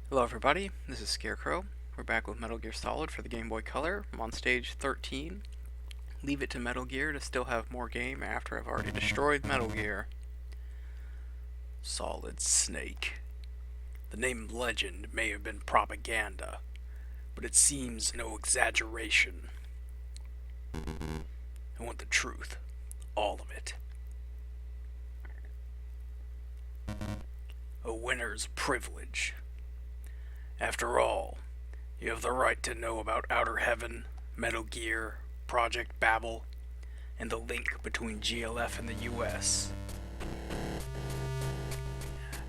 Hello everybody, this is Scarecrow. We're back with Metal Gear Solid for the Game Boy Color. I'm on stage 13. Leave it to Metal Gear to still have more game after I've already destroyed Metal Gear. Solid Snake. The name Legend may have been propaganda, but it seems no exaggeration. I want the truth. All of it. A winner's privilege. After all, you have the right to know about Outer Heaven, Metal Gear, Project Babel, and the link between GLF and the US.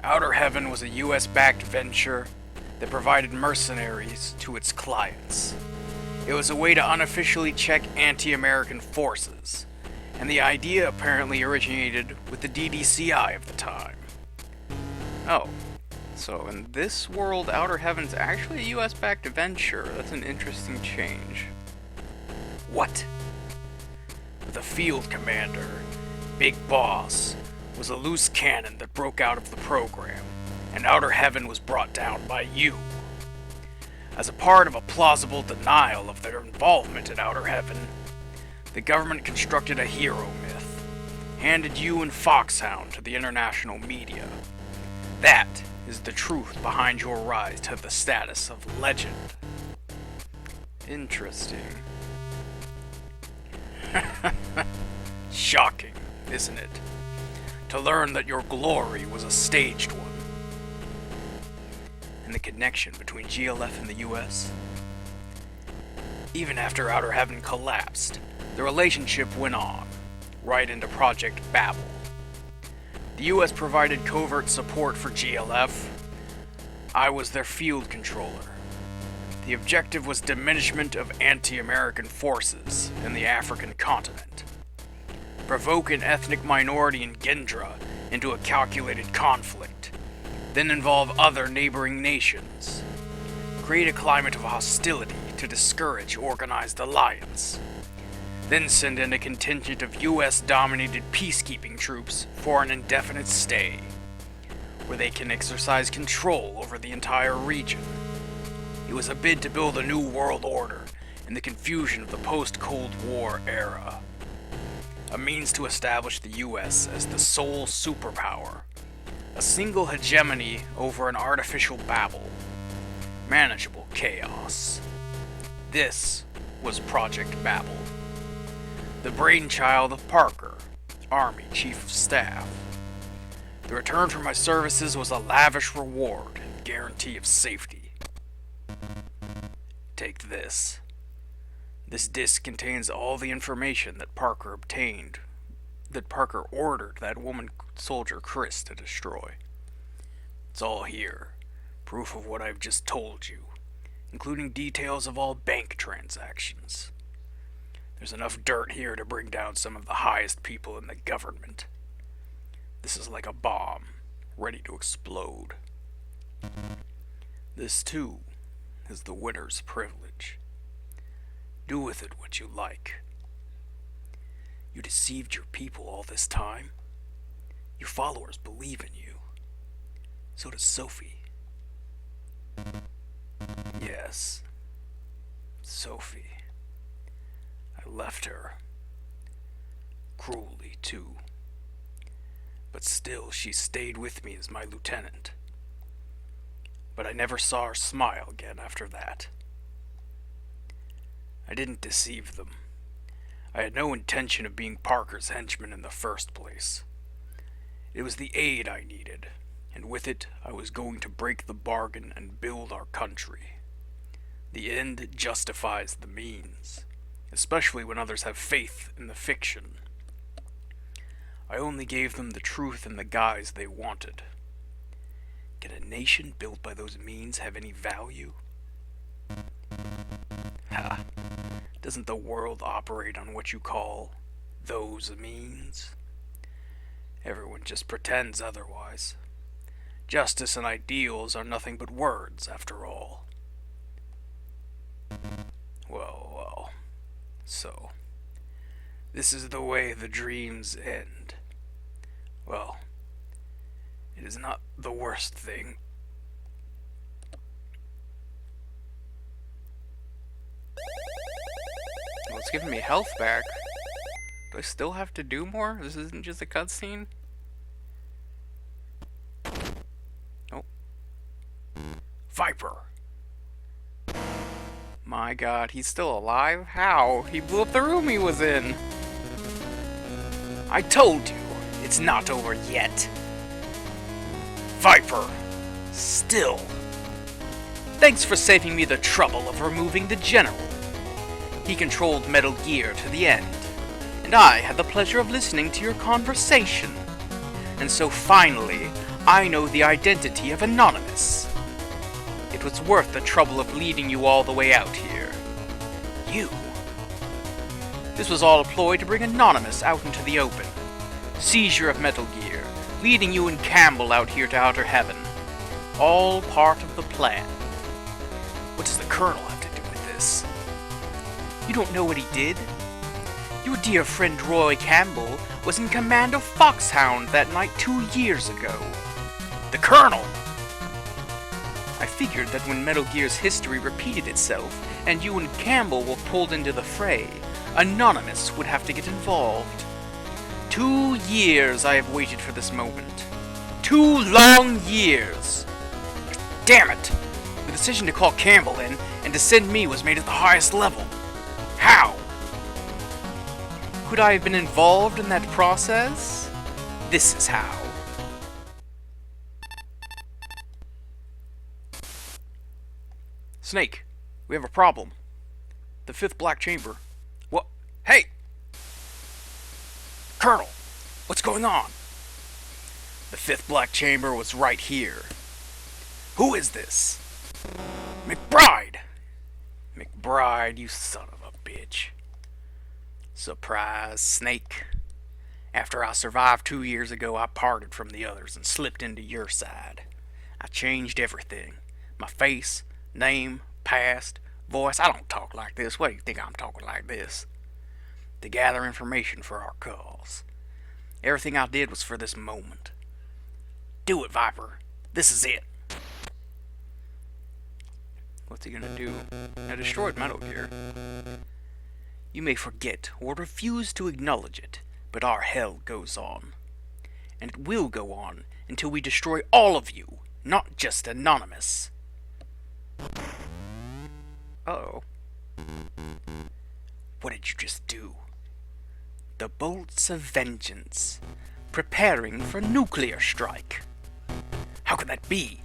Outer Heaven was a US-backed venture that provided mercenaries to its clients. It was a way to unofficially check anti-American forces, and the idea apparently originated with the DDCI of the time. Oh. So, in this world, Outer Heaven's actually a US-backed venture. That's an interesting change. What? The field commander, Big Boss, was a loose cannon that broke out of the program, and Outer Heaven was brought down by you. As a part of a plausible denial of their involvement in Outer Heaven, the government constructed a hero myth, handed you and Foxhound to the international media. That is the truth behind your rise to the status of legend. Interesting. Shocking, isn't it? To learn that your glory was a staged one. And the connection between GLF and the US? Even after Outer Heaven collapsed, the relationship went on, right into Project Babel. The US provided covert support for GLF. I was their field controller. The objective was diminishment of anti-American forces in the African continent. Provoke an ethnic minority in Gendra into a calculated conflict, then involve other neighboring nations. Create a climate of hostility to discourage organized alliance. Then send in a contingent of US-dominated peacekeeping troops for an indefinite stay, where they can exercise control over the entire region. It was a bid to build a new world order in the confusion of the post-Cold War era. A means to establish the US as the sole superpower, a single hegemony over an artificial Babel, manageable chaos. This was Project Babel. The brainchild of Parker, Army Chief of Staff. The return for my services was a lavish reward and guarantee of safety. Take this. This disc contains all the information that Parker ordered that woman soldier Chris to destroy. It's all here, proof of what I've just told you, including details of all bank transactions. There's enough dirt here to bring down some of the highest people in the government. This is like a bomb, ready to explode. This, too, is the winner's privilege. Do with it what you like. You deceived your people all this time. Your followers believe in you. So does Sophie. Yes, Sophie. I left her. Cruelly, too. But still, she stayed with me as my lieutenant. But I never saw her smile again after that. I didn't deceive them. I had no intention of being Parker's henchman in the first place. It was the aid I needed, and with it, I was going to break the bargain and build our country. The end justifies the means, especially when others have faith in the fiction. I only gave them the truth in the guise they wanted. Can a nation built by those means have any value? Ha! Doesn't the world operate on what you call those means? Everyone just pretends otherwise. Justice and ideals are nothing but words, after all. Well. So, this is the way the dreams end. Well, it is not the worst thing it's giving me health back. Do I still have to do more? This isn't just a cutscene? Nope. Viper! My god, he's still alive? How? He blew up the room he was in! I told you, it's not over yet. Viper! Still. Thanks for saving me the trouble of removing the General. He controlled Metal Gear to the end, and I had the pleasure of listening to your conversation. And so finally, I know the identity of Anonymous. It was worth the trouble of leading you all the way out here. You. This was all a ploy to bring Anonymous out into the open. Seizure of Metal Gear, leading you and Campbell out here to outer heaven. All part of the plan. What does the Colonel have to do with this? You don't know what he did? Your dear friend Roy Campbell was in command of Foxhound that night 2 years ago. The Colonel! I figured that when Metal Gear's history repeated itself, and you and Campbell were pulled into the fray, Anonymous would have to get involved. 2 years I have waited for this moment. 2 long years! Damn it! The decision to call Campbell in and to send me was made at the highest level. How? Could I have been involved in that process? This is how. Snake, we have a problem. The 5th Black Chamber. What? Hey! Colonel, what's going on? The 5th Black Chamber was right here. Who is this? McBride! McBride, you son of a bitch. Surprise, Snake. After I survived 2 years ago, I parted from the others and slipped into your side. I changed everything. My face, name, past, voice. I don't talk like this. What do you think I'm talking like this? To gather information for our cause. Everything I did was for this moment. Do it, Viper. This is it. What's he gonna do? I destroyed Metal Gear. You may forget or refuse to acknowledge it, but our hell goes on. And it will go on until we destroy all of you, not just Anonymous. Uh-oh. What did you just do? The bolts of vengeance. Preparing for nuclear strike. How could that be?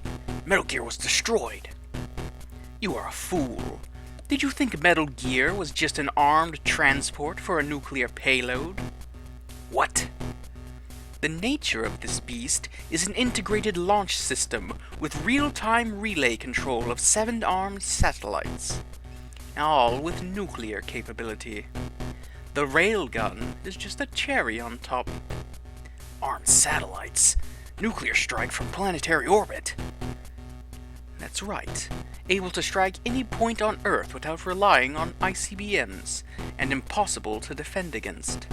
Metal Gear was destroyed. You are a fool. Did you think Metal Gear was just an armed transport for a nuclear payload? What? The nature of this beast is an integrated launch system with real-time relay control of 7 armed satellites, all with nuclear capability. The railgun is just a cherry on top. Armed satellites? Nuclear strike from planetary orbit? That's right. Able to strike any point on Earth without relying on ICBMs, and impossible to defend against.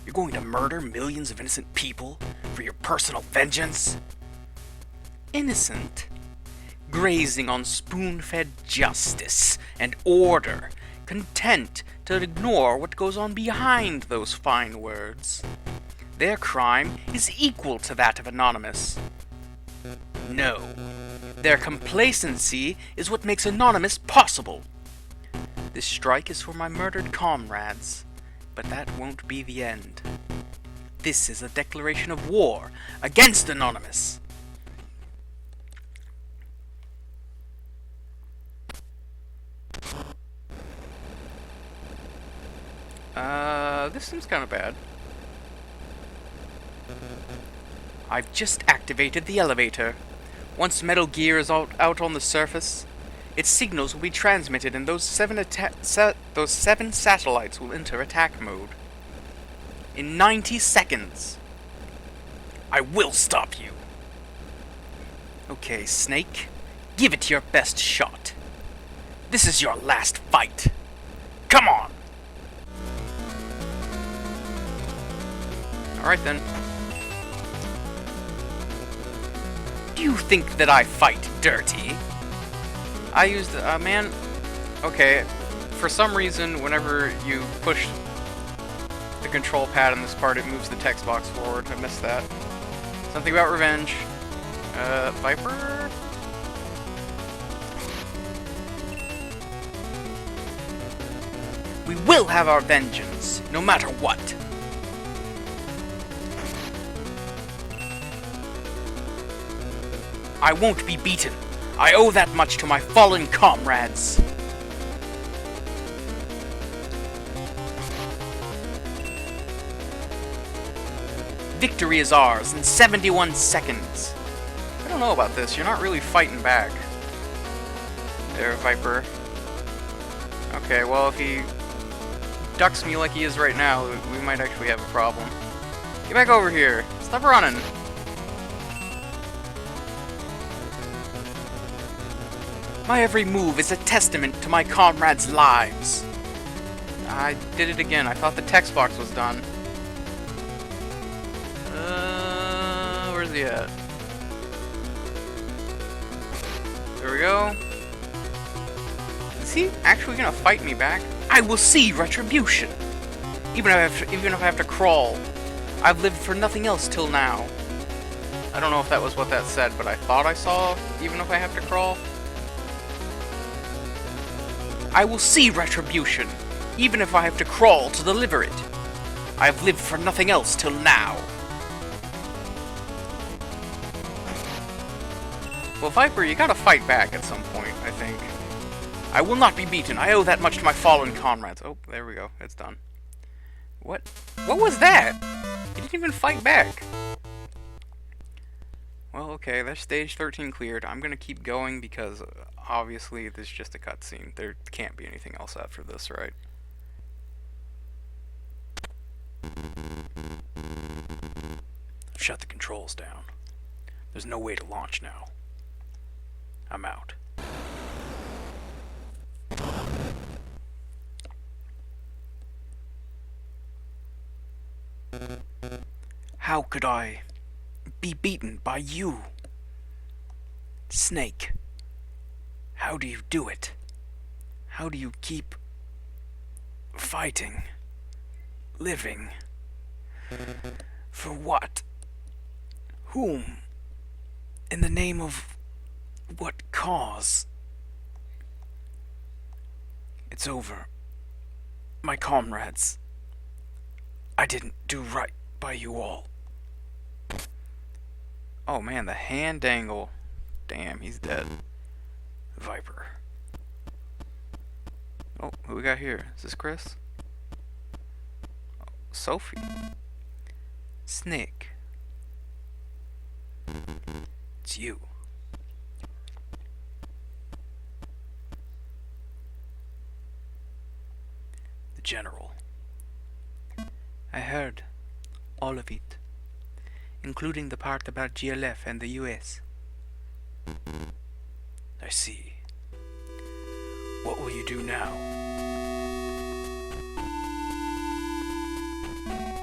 You're going to murder millions of innocent people for your personal vengeance? Innocent? Grazing on spoon-fed justice and order, content to ignore what goes on behind those fine words. Their crime is equal to that of Anonymous. No. Their complacency is what makes Anonymous possible. This strike is for my murdered comrades, but that won't be the end. This is a declaration of war against Anonymous. This seems kind of bad. I've just activated the elevator. Once Metal Gear is out on the surface, its signals will be transmitted and those 7 satellites will enter attack mode. In 90 seconds. I will stop you. Okay, Snake. Give it your best shot. This is your last fight. Come on! Alright then. Do you think that I fight dirty? I used, man... Okay, for some reason, whenever you push the control pad in this part, it moves the text box forward. I missed that. Something about revenge. Viper? We will have our vengeance, no matter what. I won't be beaten. I owe that much to my fallen comrades. Victory is ours in 71 seconds. I don't know about this. You're not really fighting back. There, Viper. Okay, well, if he ducks me like he is right now, we might actually have a problem. Get back over here. Stop running. My every move is a testament to my comrades' lives. I did it again. I thought the text box was done. Where's he at? There we go. Is he actually gonna fight me back? I will see retribution. Even if I have to crawl. I've lived for nothing else till now. I don't know if that was what that said, but I thought I saw even if I have to crawl. I will see retribution, even if I have to crawl to deliver it. I have lived for nothing else till now. Well, Viper, you gotta fight back at some point, I think. I will not be beaten. I owe that much to my fallen comrades. Oh, there we go. It's done. What? What was that? He didn't even fight back. Well, okay, that's stage 13 cleared. I'm gonna keep going because, obviously, this is just a cutscene. There can't be anything else after this, right? Shut the controls down. There's no way to launch now. I'm out. How could I be beaten by you? Snake. How do you do it? How do you keep fighting? Living? For what? Whom? In the name of what cause? It's over. My comrades. I didn't do right by you all. Oh man, the hand dangle. Damn, he's dead. Viper. Oh, who we got here? Is this Chris? Oh, Sophie. Snake. It's you. The General. I heard all of it, including the part about GLF and the US. I see. What will you do now?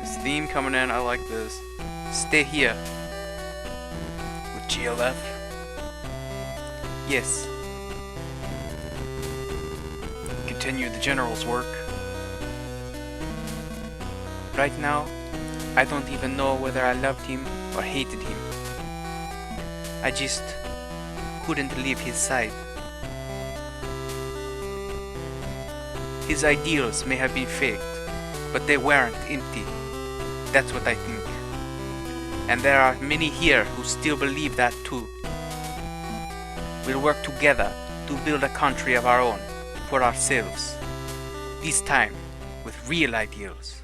This theme coming in, I like this. Stay here. With GLF? Yes. Continue the General's work. Right now, I don't even know whether I loved him or hated him. I just couldn't leave his side. His ideals may have been faked, but they weren't empty. That's what I think. And there are many here who still believe that too. We'll work together to build a country of our own, for ourselves. This time, with real ideals.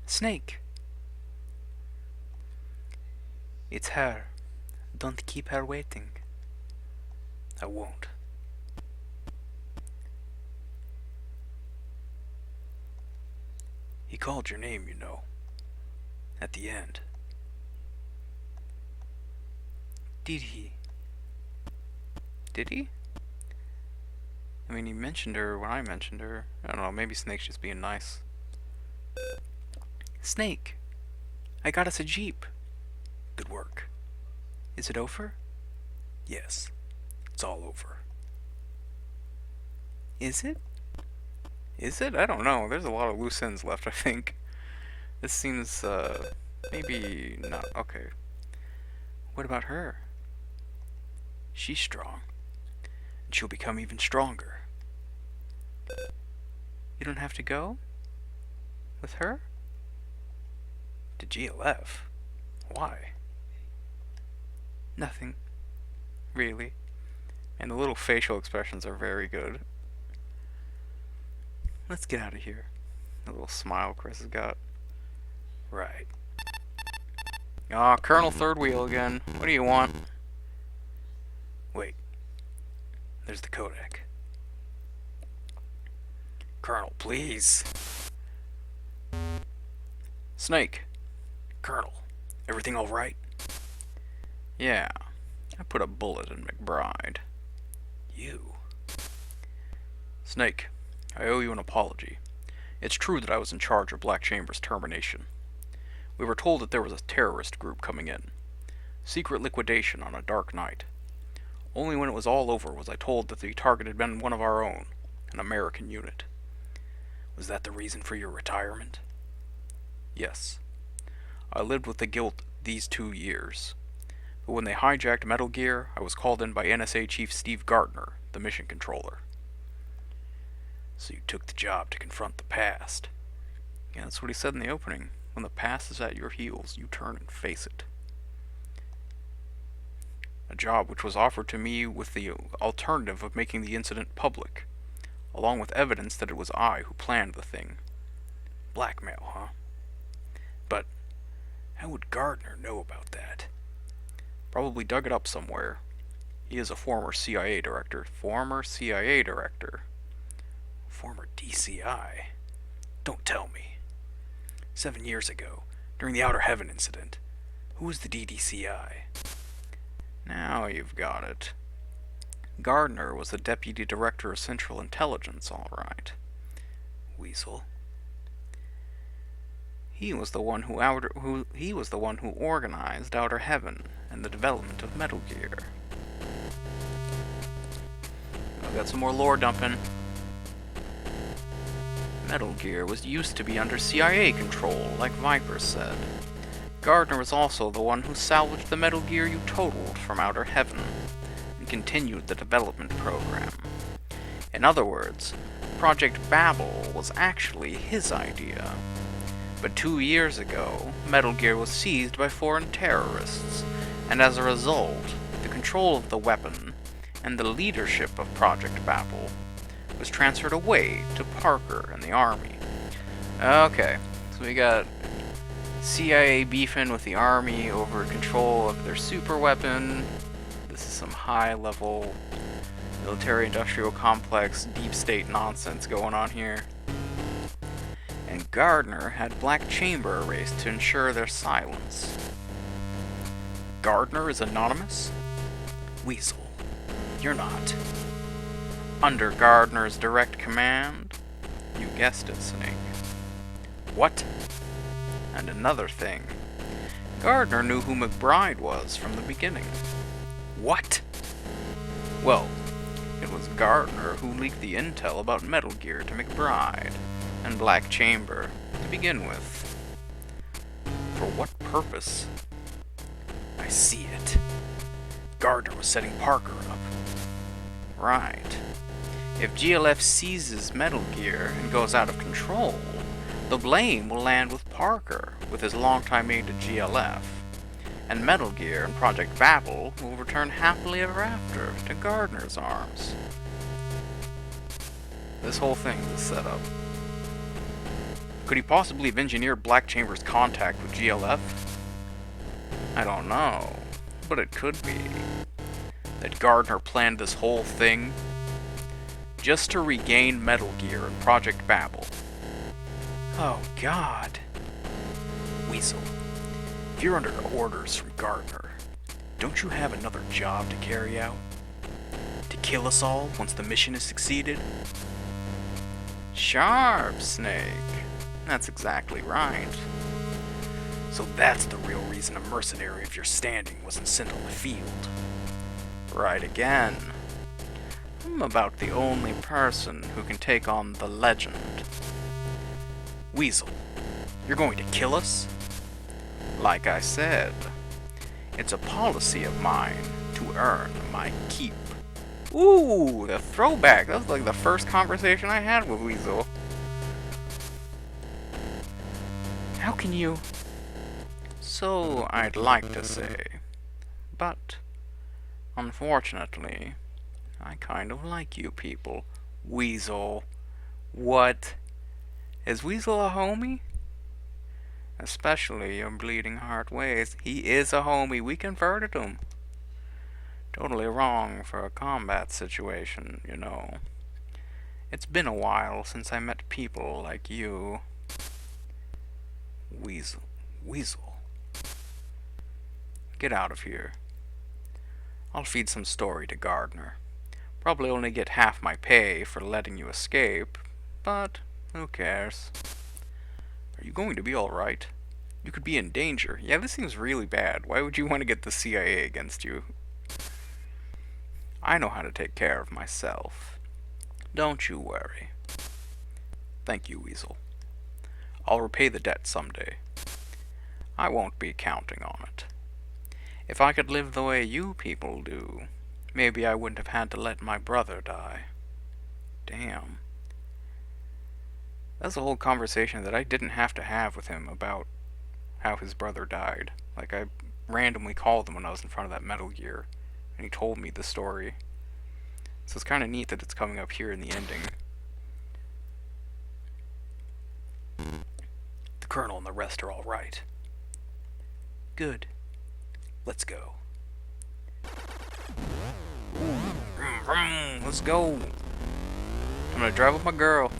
Snake. It's her. Don't keep her waiting. I won't. He called your name, you know. At the end. Did he? Did he? I mean, he mentioned her when I mentioned her. I don't know, maybe Snake's just being nice. Snake, I got us a Jeep. Good work. Is it over? Yes, it's all over. Is it? Is it? I don't know. There's a lot of loose ends left, I think. This seems, maybe not. Okay. What about her? She's strong. And she'll become even stronger. You don't have to go? With her? To GLF? Why? Nothing. Really. And the little facial expressions are very good. Let's get out of here. The little smile Chris has got. Right. Ah, Colonel Third Wheel again. What do you want? Wait. There's the codec. Colonel, please. Snake. Colonel, everything alright? Yeah. I put a bullet in McBride. You? Snake, I owe you an apology. It's true that I was in charge of Black Chamber's termination. We were told that there was a terrorist group coming in. Secret liquidation on a dark night. Only when it was all over was I told that the target had been one of our own, an American unit. Was that the reason for your retirement? Yes. I lived with the guilt these 2 years. But when they hijacked Metal Gear, I was called in by NSA Chief Steve Gardner, the mission controller. So you took the job to confront the past. Yeah, that's what he said in the opening. When the past is at your heels, you turn and face it. A job which was offered to me with the alternative of making the incident public, along with evidence that it was I who planned the thing. Blackmail, huh? But how would Gardner know about that? Probably dug it up somewhere. He is a former CIA director. Former CIA director. Former DCI? Don't tell me. 7 years ago, during the Outer Heaven incident, who was the DDCI? Now you've got it. Gardner was the Deputy Director of Central Intelligence, all right. Weasel. He was the one who organized Outer Heaven and the development of Metal Gear. I've got some more lore dumping. Metal Gear used to be under CIA control, like Viper said. Gardner was also the one who salvaged the Metal Gear you totaled from Outer Heaven, and continued the development program. In other words, Project Babel was actually his idea. But 2 years ago, Metal Gear was seized by foreign terrorists, and as a result, the control of the weapon and the leadership of Project Babel was transferred away to Parker and the Army. Okay, so we got CIA beefing with the Army over control of their super weapon. This is some high-level military-industrial complex, deep state nonsense going on here. And Gardner had Black Chamber erased to ensure their silence. Gardner is anonymous? Weasel, you're not. Under Gardner's direct command? You guessed it, Snake. What? And another thing. Gardner knew who McBride was from the beginning. What? Well, it was Gardner who leaked the intel about Metal Gear to McBride and Black Chamber to begin with. For what purpose? I see it. Gardner was setting Parker up. Right. If GLF seizes Metal Gear and goes out of control, the blame will land with Parker, with his longtime aide to GLF, and Metal Gear and Project Babel will return happily ever after to Gardner's arms. This whole thing is set up. Could he possibly have engineered Black Chamber's contact with GLF? I don't know, but it could be. That Gardner planned this whole thing just to regain Metal Gear and Project Babel. Oh, God. Weasel, if you're under orders from Gardner, don't you have another job to carry out? To kill us all once the mission has succeeded? Sharp, Snake. That's exactly right. So that's the real reason a mercenary of your standing wasn't sent on the field. Right again. I'm about the only person who can take on the legend. Weasel, you're going to kill us? Like I said, it's a policy of mine to earn my keep. Ooh, the throwback. That was like the first conversation I had with Weasel. How can you... So, I'd like to say, but unfortunately, I kind of like you people. Weasel. What? Is Weasel a homie? Especially your bleeding heart ways. He is a homie. We converted him. Totally wrong for a combat situation, you know. It's been a while since I met people like you. Weasel. Weasel. Get out of here. I'll feed some story to Gardner. Probably only get half my pay for letting you escape, but who cares? Are you going to be alright? You could be in danger. Yeah, this seems really bad. Why would you want to get the CIA against you? I know how to take care of myself. Don't you worry. Thank you, Weasel. I'll repay the debt someday. I won't be counting on it. If I could live the way you people do, maybe I wouldn't have had to let my brother die. Damn. That's a whole conversation that I didn't have to have with him about how his brother died. Like, I randomly called him when I was in front of that Metal Gear, and he told me the story. So it's kind of neat that it's coming up here in the ending. The Colonel and the rest are all right. Good. Let's go. Let's go. I'm gonna drive with my girl.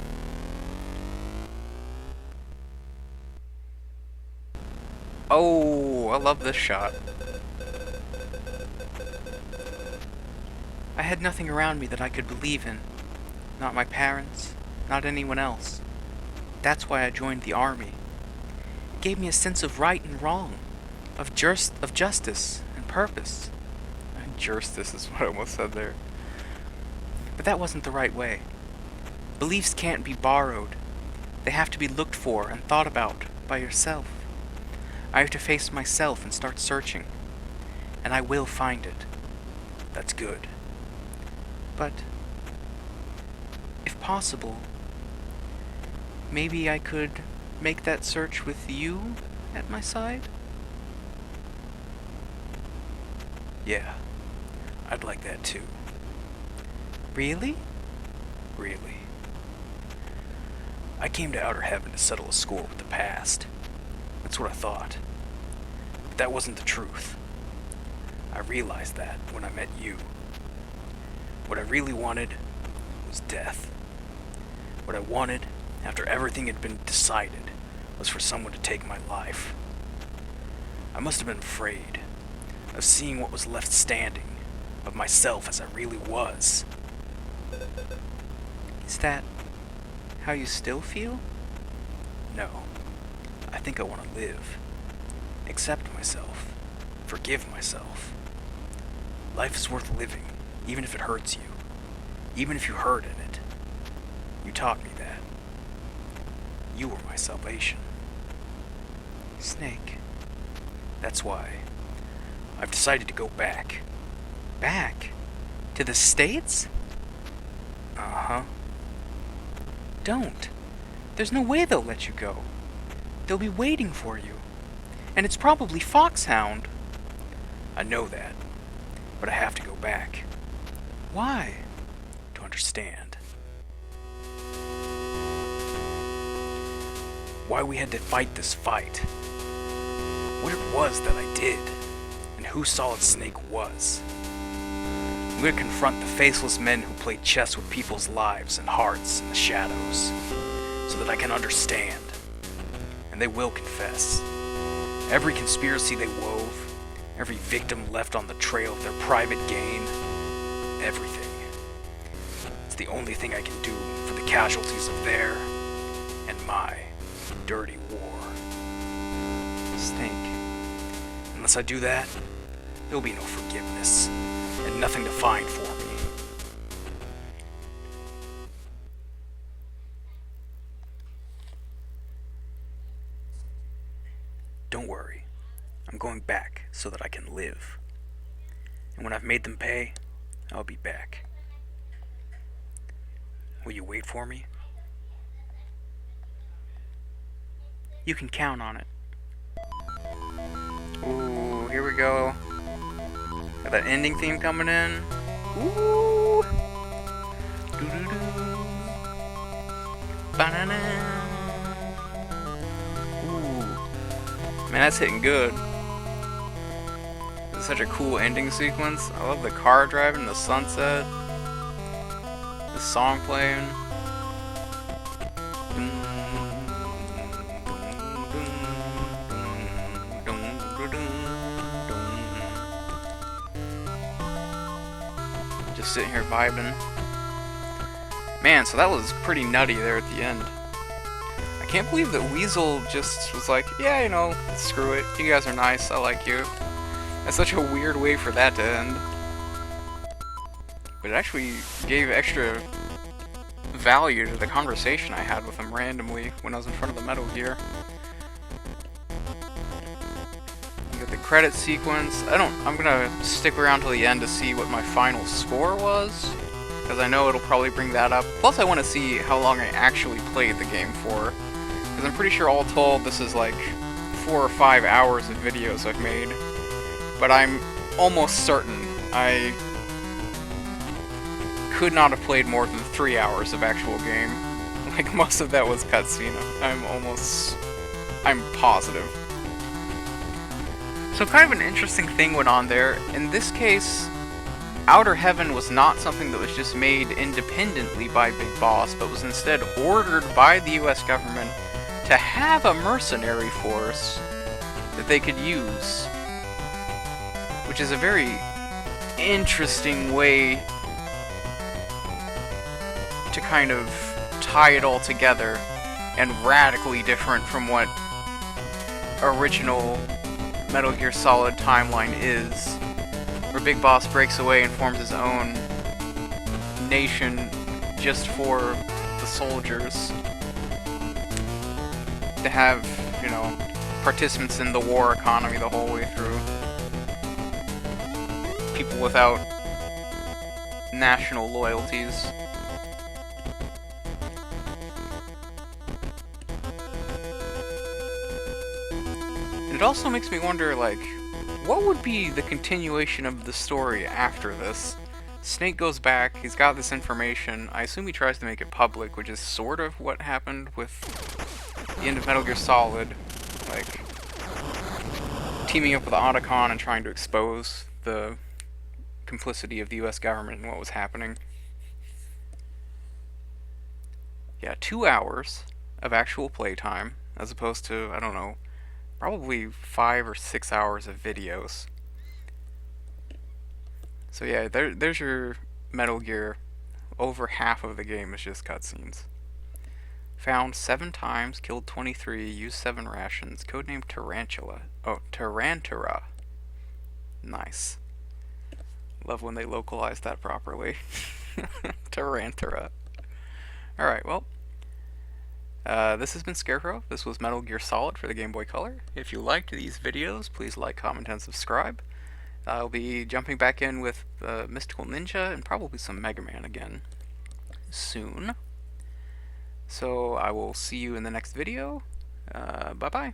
Oh, I love this shot. I had nothing around me that I could believe in. Not my parents, not anyone else. That's why I joined the army. It gave me a sense of right and wrong, of justice and purpose. Justice is what I almost said there. But that wasn't the right way. Beliefs can't be borrowed. They have to be looked for and thought about by yourself. I have to face myself and start searching. And I will find it. That's good. But, if possible, maybe I could make that search with you at my side? Yeah, I'd like that too. Really? Really. I came to Outer Heaven to settle a score with the past. That's what I thought. But that wasn't the truth. I realized that when I met you. What I really wanted was death. What I wanted, after everything had been decided, was for someone to take my life. I must have been afraid of seeing what was left standing, of myself as I really was. Is that how you still feel? No. I think I want to live. Accept myself. Forgive myself. Life is worth living, even if it hurts you. Even if you hurt in it. You taught me that. You were my salvation. Snake. That's why I've decided to go back. Back? To the States? Uh-huh. Don't. There's no way they'll let you go. They'll be waiting for you. And it's probably Foxhound. I know that. But I have to go back. Why? To understand. Why we had to fight this fight. What it was that I did. And who Solid Snake was. I'm going to confront the faceless men who played chess with people's lives and hearts in the shadows. So that I can understand. And they will confess. Every conspiracy they wove, every victim left on the trail of their private gain, everything. It's the only thing I can do for the casualties of their and my dirty war. Snake. Unless I do that, there'll be no forgiveness. and nothing to find for me. Don't worry, I'm going back so that I can live. And when I've made them pay, I'll be back. Will you wait for me? You can count on it. Ooh, here we go. Got that ending theme coming in. Ooh. Doo-doo-doo. Ba-na-na. Ooh. Man, that's hitting good. This is such a cool ending sequence. I love the car driving, the sunset, the song playing. Just sitting here vibing. Man, so that was pretty nutty there at the end. I can't believe that Weasel just was like, yeah, you know, screw it. You guys are nice. I like you. That's such a weird way for that to end. But it actually gave extra value to the conversation I had with him randomly when I was in front of the Metal Gear. You got the credit sequence. I'm gonna stick around till the end to see what my final score was, because I know it'll probably bring that up. Plus I want to see how long I actually played the game for, because I'm pretty sure all told this is like 4 or 5 hours of videos I've made. But I'm almost certain I could not have played more than 3 hours of actual game. Like, most of that was cutscene. I'm positive. So kind of an interesting thing went on there. In this case, Outer Heaven was not something that was just made independently by Big Boss, but was instead ordered by the US government to have a mercenary force that they could use. Which is a very interesting way to kind of tie it all together, and radically different from what original Metal Gear Solid timeline is, where Big Boss breaks away and forms his own nation just for the soldiers to have, you know, participants in the war economy the whole way through. People without national loyalties. It also makes me wonder, like, what would be the continuation of the story after this? Snake goes back, he's got this information, I assume he tries to make it public, which is sort of what happened with the end of Metal Gear Solid, like, teaming up with Otacon and trying to expose the complicity of the US government and what was happening. Yeah, 2 hours of actual playtime, as opposed to, I don't know, probably 5 or 6 hours of videos. So yeah, there's your Metal Gear. Over half of the game is just cutscenes. Found 7 times, killed 23, used 7 rations, codenamed Tarantula. Oh, Tarantula. Nice. Love when they localize that properly. Tarantula. Alright, well. This has been Scarecrow. This was Metal Gear Solid for the Game Boy Color. If you liked these videos, please like, comment, and subscribe. I'll be jumping back in with Mystical Ninja and probably some Mega Man again soon. So I will see you in the next video. Bye-bye.